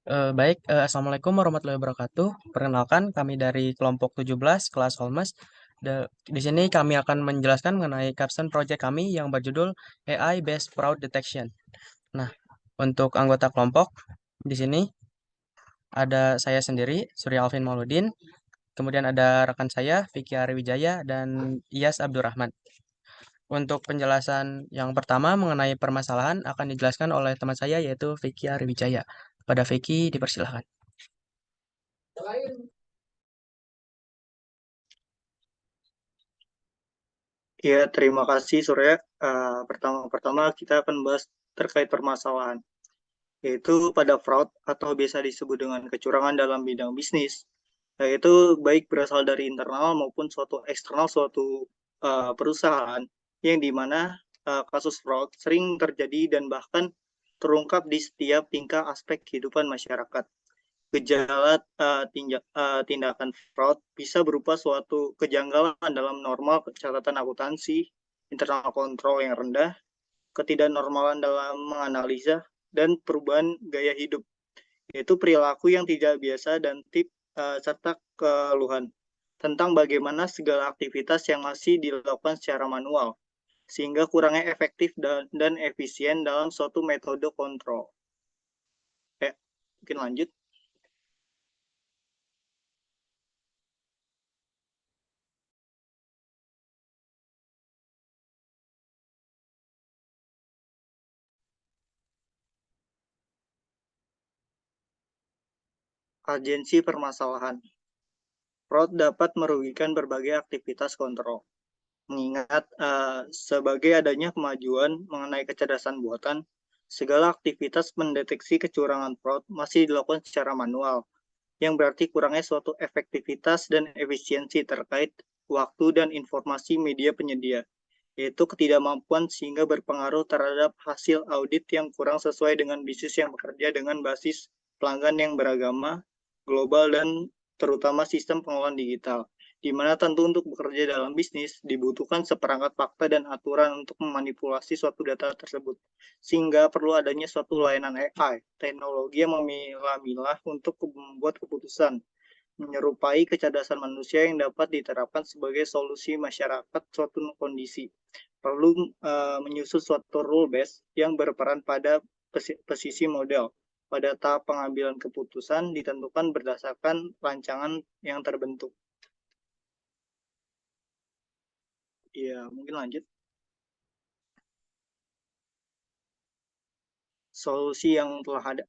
Baik, Assalamualaikum warahmatullahi wabarakatuh. Perkenalkan, kami dari kelompok 17 kelas Holmes. Di sini kami akan menjelaskan mengenai capstone project kami yang berjudul AI Based Fraud Detection. Nah, untuk anggota kelompok, di sini ada saya sendiri, Surya Alvin Mauludin, kemudian ada rekan saya, Vicky Ariwijaya, dan Iyas Abdurrahman. Untuk penjelasan yang pertama mengenai permasalahan akan dijelaskan oleh teman saya, yaitu Vicky Ariwijaya. Pada Vicky, dipersilahkan. Ya, terima kasih Surya. Pertama-pertama kita akan bahas terkait permasalahan, yaitu pada fraud atau biasa disebut dengan kecurangan dalam bidang bisnis, yaitu baik berasal dari internal maupun suatu eksternal suatu perusahaan, yang dimana kasus fraud sering terjadi dan bahkan terungkap di setiap tingkah aspek kehidupan masyarakat. Gejala tindakan fraud bisa berupa suatu kejanggalan dalam normal catatan akuntansi, internal kontrol yang rendah, ketidaknormalan dalam menganalisa, dan perubahan gaya hidup, yaitu perilaku yang tidak biasa dan serta keluhan tentang bagaimana segala aktivitas yang masih dilakukan secara manual, sehingga kurangnya efektif dan efisien dalam suatu metode kontrol. Mungkin lanjut. Urgensi permasalahan. Fraud dapat merugikan berbagai aktivitas kontrol, mengingat sebagai adanya kemajuan mengenai kecerdasan buatan, segala aktivitas mendeteksi kecurangan fraud masih dilakukan secara manual, yang berarti kurangnya suatu efektivitas dan efisiensi terkait waktu dan informasi media penyedia, yaitu ketidakmampuan sehingga berpengaruh terhadap hasil audit yang kurang sesuai dengan bisnis yang bekerja dengan basis pelanggan yang beragama, global, dan terutama sistem pengelolaan digital, di mana tentu untuk bekerja dalam bisnis dibutuhkan seperangkat fakta dan aturan untuk memanipulasi suatu data tersebut, sehingga perlu adanya suatu layanan AI, teknologi yang memilah-milah untuk membuat keputusan, menyerupai kecerdasan manusia yang dapat diterapkan sebagai solusi masyarakat suatu kondisi. Perlu menyusun suatu rule base yang berperan pada pesisi model. Pada tahap pengambilan keputusan ditentukan berdasarkan rancangan yang terbentuk. Ya, mungkin lanjut. Solusi yang telah ada.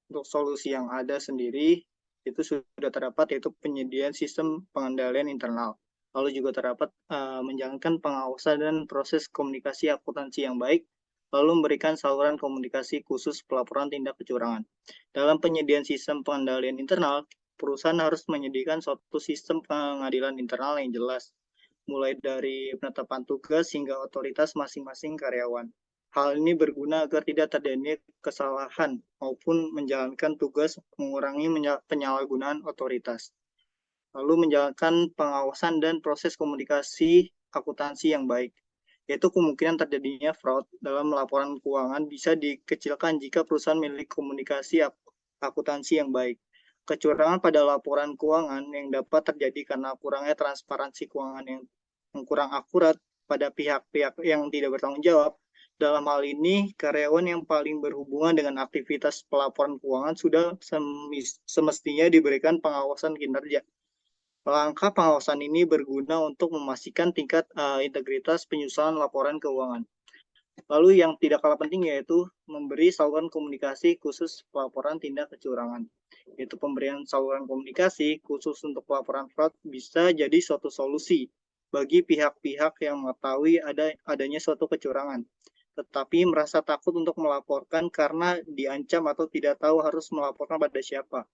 Untuk solusi yang ada sendiri, itu sudah terdapat, yaitu penyediaan sistem pengendalian internal. Lalu juga terdapat menjalankan pengawasan dan proses komunikasi akuntansi yang baik, lalu memberikan saluran komunikasi khusus pelaporan tindak kecurangan. Dalam penyediaan sistem pengendalian internal, perusahaan harus menyediakan suatu sistem pengadilan internal yang jelas, mulai dari penetapan tugas hingga otoritas masing-masing karyawan. Hal ini berguna agar tidak terjadi kesalahan maupun menjalankan tugas mengurangi penyalahgunaan otoritas. Lalu menjalankan pengawasan dan proses komunikasi akuntansi yang baik, yaitu kemungkinan terjadinya fraud dalam laporan keuangan bisa dikecilkan jika perusahaan memiliki komunikasi akuntansi yang baik. Kecurangan pada laporan keuangan yang dapat terjadi karena kurangnya transparansi keuangan yang kurang akurat pada pihak-pihak yang tidak bertanggung jawab. Dalam hal ini, karyawan yang paling berhubungan dengan aktivitas pelaporan keuangan sudah semestinya diberikan pengawasan kinerja. Langkah pengawasan ini berguna untuk memastikan tingkat integritas penyusunan laporan keuangan. Lalu yang tidak kalah penting yaitu memberi saluran komunikasi khusus pelaporan tindak kecurangan. Yaitu pemberian saluran komunikasi khusus untuk pelaporan fraud bisa jadi suatu solusi bagi pihak-pihak yang mengetahui adanya suatu kecurangan, tetapi merasa takut untuk melaporkan karena diancam atau tidak tahu harus melaporkan pada siapa.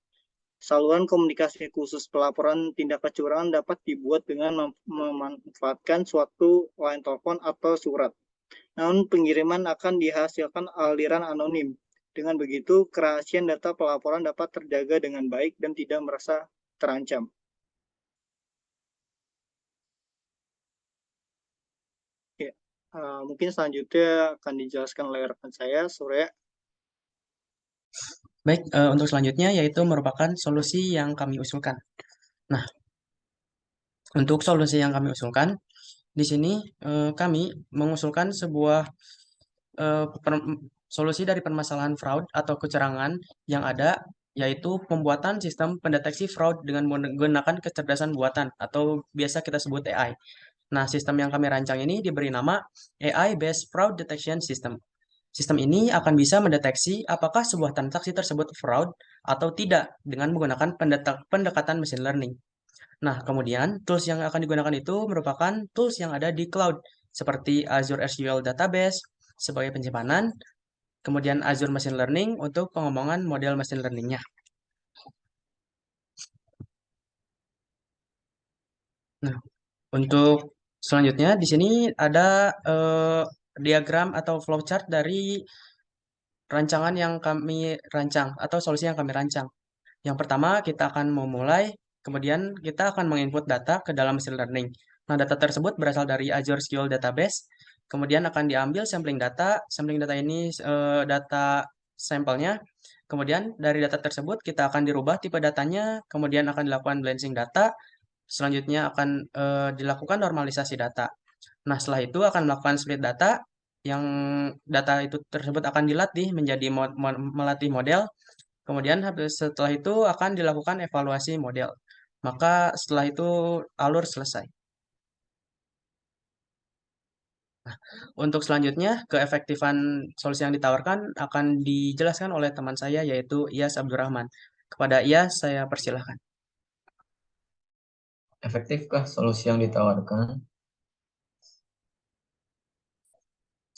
Saluran komunikasi khusus pelaporan tindak kecurangan dapat dibuat dengan memanfaatkan suatu line telepon atau surat. Namun pengiriman akan dihasilkan aliran anonim. Dengan begitu, kerahasiaan data pelaporan dapat terjaga dengan baik dan tidak merasa terancam. Ya, mungkin selanjutnya akan dijelaskan oleh rekan saya, Surya. Baik, untuk selanjutnya yaitu merupakan solusi yang kami usulkan. Nah, untuk solusi yang kami usulkan, di sini kami mengusulkan sebuah solusi dari permasalahan fraud atau kecurangan yang ada, yaitu pembuatan sistem pendeteksi fraud dengan menggunakan kecerdasan buatan atau biasa kita sebut AI. Nah, sistem yang kami rancang ini diberi nama AI Based Fraud Detection System. Sistem ini akan bisa mendeteksi apakah sebuah transaksi tersebut fraud atau tidak dengan menggunakan pendekatan machine learning. Nah, kemudian tools yang akan digunakan itu merupakan tools yang ada di cloud, seperti Azure SQL Database sebagai penyimpanan, kemudian Azure Machine Learning untuk pengembangan model machine learning-nya. Nah, untuk selanjutnya di sini ada diagram atau flowchart dari rancangan yang kami rancang atau solusi yang kami rancang. Yang pertama, kita akan memulai, kemudian kita akan menginput data ke dalam machine learning. Nah, data tersebut berasal dari Azure SQL Database, kemudian akan diambil sampling data ini data sampelnya, kemudian dari data tersebut kita akan dirubah tipe datanya, kemudian akan dilakukan cleansing data, selanjutnya akan dilakukan normalisasi data. Nah, setelah itu akan melakukan split data, yang data itu tersebut akan dilatih menjadi melatih model. Kemudian setelah itu akan dilakukan evaluasi model. Maka setelah itu alur selesai. Untuk selanjutnya, keefektifan solusi yang ditawarkan akan dijelaskan oleh teman saya yaitu Iyas Abdurrahman. Kepada Iyas, saya persilahkan. Efektifkah solusi yang ditawarkan?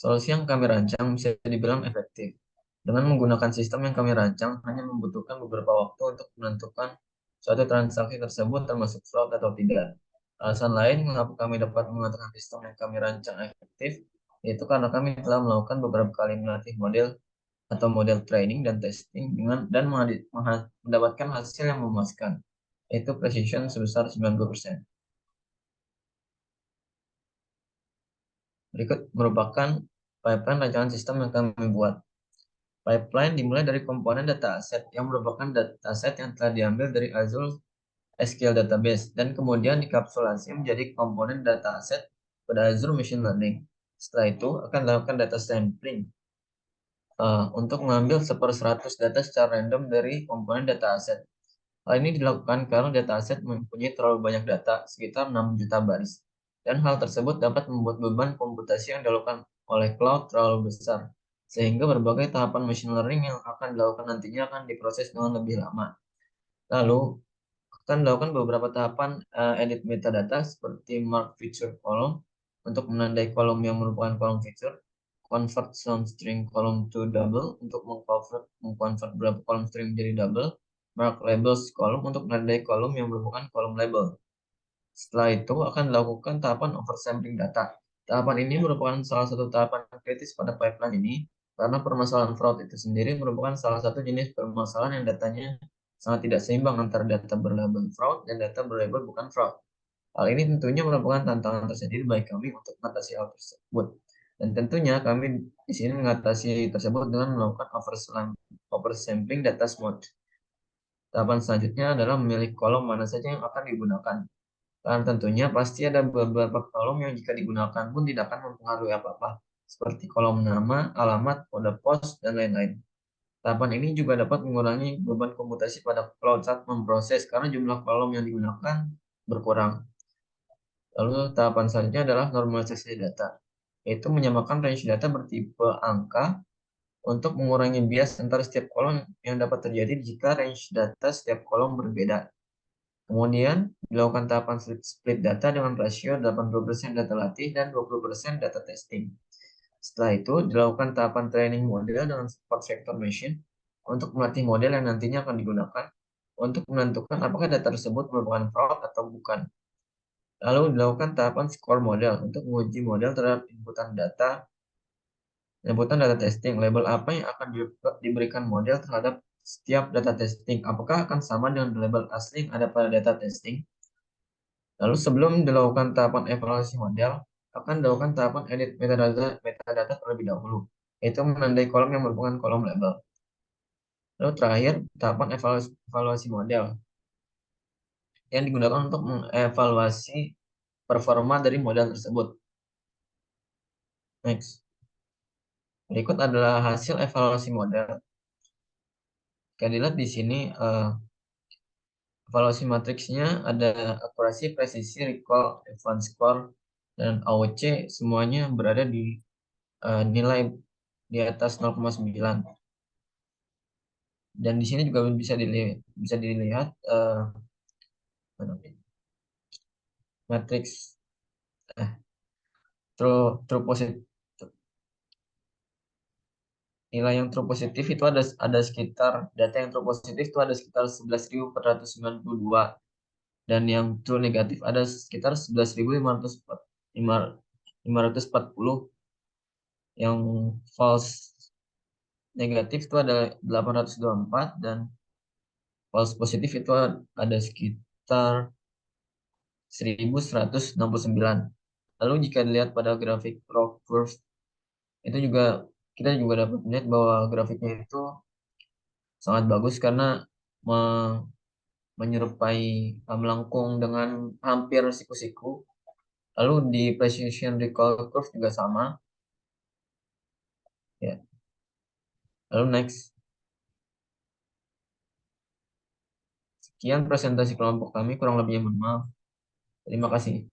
Solusi yang kami rancang bisa dibilang efektif. Dengan menggunakan sistem yang kami rancang, hanya membutuhkan beberapa waktu untuk menentukan suatu transaksi tersebut termasuk fraud atau tidak. Alasan lain mengapa kami dapat mengatakan sistem yang kami rancang efektif, yaitu karena kami telah melakukan beberapa kali melatih model atau model training dan testing dan mendapatkan hasil yang memuaskan, yaitu precision sebesar 90%. Berikut merupakan pipeline rancangan sistem yang kami buat. Pipeline dimulai dari komponen dataset yang merupakan dataset yang telah diambil dari Azure SQL Database dan kemudian dikapsulasi menjadi komponen dataset pada Azure Machine Learning. Setelah itu akan dilakukan data sampling untuk mengambil 1/100 data secara random dari komponen dataset. Hal ini dilakukan karena dataset mempunyai terlalu banyak data, sekitar 6 juta baris. Dan hal tersebut dapat membuat beban komputasi yang dilakukan oleh cloud terlalu besar, sehingga berbagai tahapan machine learning yang akan dilakukan nantinya akan diproses dengan lebih lama. Lalu, akan dilakukan beberapa tahapan edit metadata seperti mark feature column untuk menandai kolom yang merupakan kolom feature, convert some string column to double untuk mengconvert beberapa kolom string menjadi double, mark labels kolom untuk menandai kolom yang merupakan kolom label. Setelah itu akan dilakukan tahapan oversampling data. Tahapan ini merupakan salah satu tahapan kritis pada pipeline ini karena permasalahan fraud itu sendiri merupakan salah satu jenis permasalahan yang datanya sangat tidak seimbang antara data berlabel fraud dan data berlabel bukan fraud. Hal ini tentunya merupakan tantangan tersendiri bagi kami untuk mengatasi hal tersebut. Dan tentunya kami di sini mengatasi tersebut dengan melakukan oversampling data smooth. Tahapan selanjutnya adalah memilih kolom mana saja yang akan digunakan. Karena tentunya pasti ada beberapa kolom yang jika digunakan pun tidak akan mempengaruhi apa-apa, seperti kolom nama, alamat, kode pos, dan lain-lain. Tahapan ini juga dapat mengurangi beban komputasi pada cloud saat memproses karena jumlah kolom yang digunakan berkurang. Lalu tahapan selanjutnya adalah normalisasi data, yaitu menyamakan range data bertipe angka untuk mengurangi bias antara setiap kolom yang dapat terjadi jika range data setiap kolom berbeda. Kemudian dilakukan tahapan split data dengan rasio 80% data latih dan 20% data testing. Setelah itu dilakukan tahapan training model dengan support vector machine untuk melatih model yang nantinya akan digunakan untuk menentukan apakah data tersebut merupakan fraud atau bukan. Lalu dilakukan tahapan score model untuk menguji model terhadap inputan data testing. Label apa yang akan diberikan model terhadap setiap data testing? Apakah akan sama dengan label asli yang ada pada data testing? Lalu sebelum dilakukan tahapan evaluasi model, akan dilakukan tahapan edit metadata terlebih dahulu, yaitu menandai kolom yang merupakan kolom label. Lalu terakhir, tahapan evaluasi model yang digunakan untuk mengevaluasi performa dari model tersebut. Next. Berikut adalah hasil evaluasi model. Jika dilihat di sini, evaluasi matriksnya ada akurasi, presisi, recall, advance score, dan AOC semuanya berada di nilai di atas 0,9. Dan di sini juga bisa dilihat matriks true positif, nilai yang true positif itu ada sekitar, data yang true positif itu ada sekitar 11.492, dan yang true negatif ada sekitar 11.540, yang false negatif itu ada 824, dan false positif itu ada sekitar 1.169. Lalu jika dilihat pada grafik row curve, itu juga kita juga dapat melihat bahwa grafiknya itu sangat bagus karena menyerupai melengkung dengan hampir siku-siku. Lalu di precision recall curve juga sama. Ya. Lalu next. Sekian presentasi kelompok kami, kurang lebihnya mohon maaf. Terima kasih.